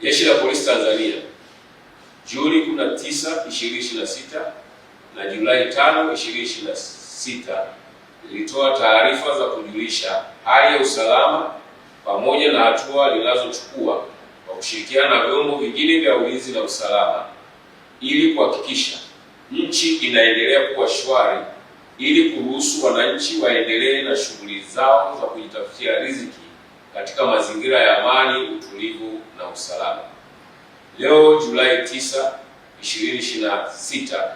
Jeshi la Polisi Tanzania Juni 19, 2026 na Julai 5, 2026 lilitoa taarifa za kujulisha hali ya usalama pamoja na hatua linazochukua kwa kushirikiana na vyombo vingine vya ulinzi na usalama ili kuhakikisha nchi inaendelea kuwa shwari, ili kuruhusu wananchi waendelee na shughuli zao za kujitafutia riziki katika mazingira ya amani, utulivu na usalama. Leo Julai 9, 2026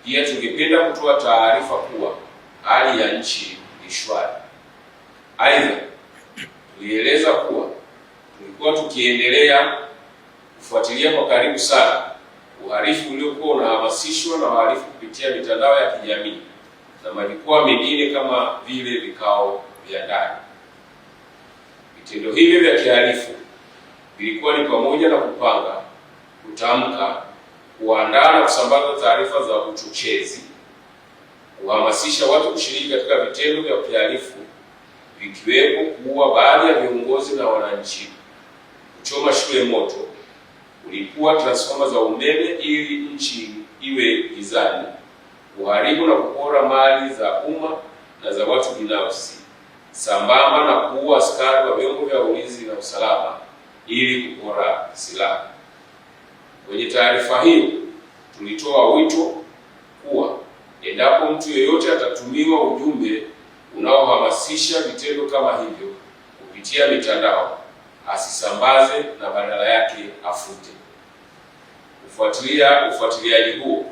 pia tungependa kutoa taarifa kuwa hali ya nchi ni shwari. Aidha, tulieleza kuwa tulikuwa tukiendelea kufuatilia kwa karibu sana uhalifu uliokuwa unahamasishwa na wahalifu kupitia mitandao ya kijamii na majukwaa mengine kama vile vikao vya ndani. Vitendo hivi vya kihalifu vilikuwa ni pamoja na kupanga, kutamka, kuandaa na kusambaza taarifa za uchochezi, kuhamasisha watu kushiriki katika vitendo vya kihalifu vikiwepo kuua baadhi ya viongozi na wananchi, kuchoma shule moto, kulipua transforma za umeme ili nchi iwe gizani, kuharibu na kupora mali za umma na za watu binafsi, sambamba na kuua askari wa vyombo vya ulinzi na usalama ili kupora silaha. Kwenye taarifa hiyo tulitoa wito kuwa endapo mtu yeyote atatumiwa ujumbe unaohamasisha vitendo kama hivyo kupitia mitandao, asisambaze na badala yake afute. Ufuatiliaji huo,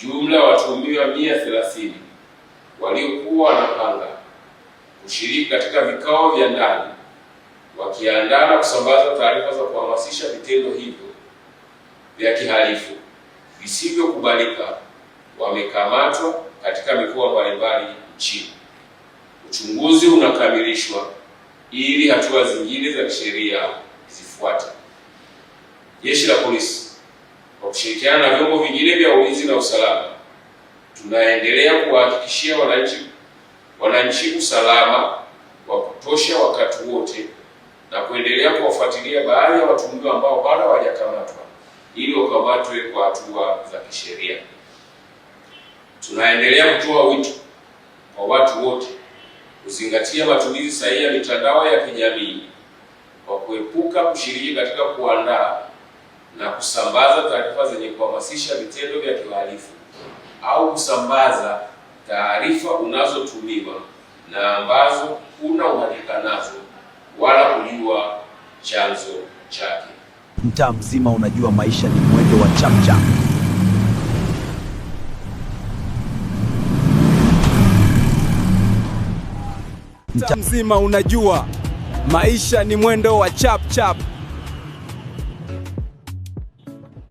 jumla watuhumiwa 130 waliokuwa wanapanga, kushiriki katika vikao vya ndani, wakiandaa na kusambaza taarifa za kuhamasisha vitendo hivyo vya kihalifu visivyokubalika wamekamatwa katika mikoa mbalimbali nchini. Uchunguzi unakamilishwa ili hatua zingine za kisheria zifuate. Jeshi la Polisi kwa kushirikiana na vyombo vingine vya ulinzi na usalama tunaendelea kuwahakikishia wananchi usalama wa kutosha wakati wote na kuendelea kuwafuatilia baadhi ya watuhumiwa ambao bado hawajakamatwa ili wakamatwe kwa hatua za kisheria. Tunaendelea kutoa wito kwa watu wote kuzingatia matumizi sahihi ya mitandao ya kijamii kwa kuepuka kushiriki katika kuandaa na kusambaza taarifa zenye kuhamasisha vitendo vya kihalifu au kusambaza taarifa unazotumiwa na ambazo huna uhakika nazo wala kujua chanzo chake. Mtaa mzima unajua maisha ni mwendo wa chapchap. Mtaa mzima unajua maisha ni mwendo wa chapchap.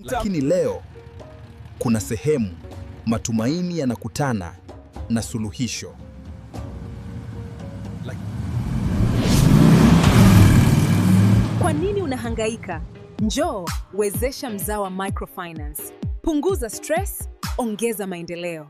Lakini leo kuna sehemu matumaini yanakutana na suluhisho. Kwa nini unahangaika? Njoo wezesha Mzawa Microfinance. Punguza stress, ongeza maendeleo.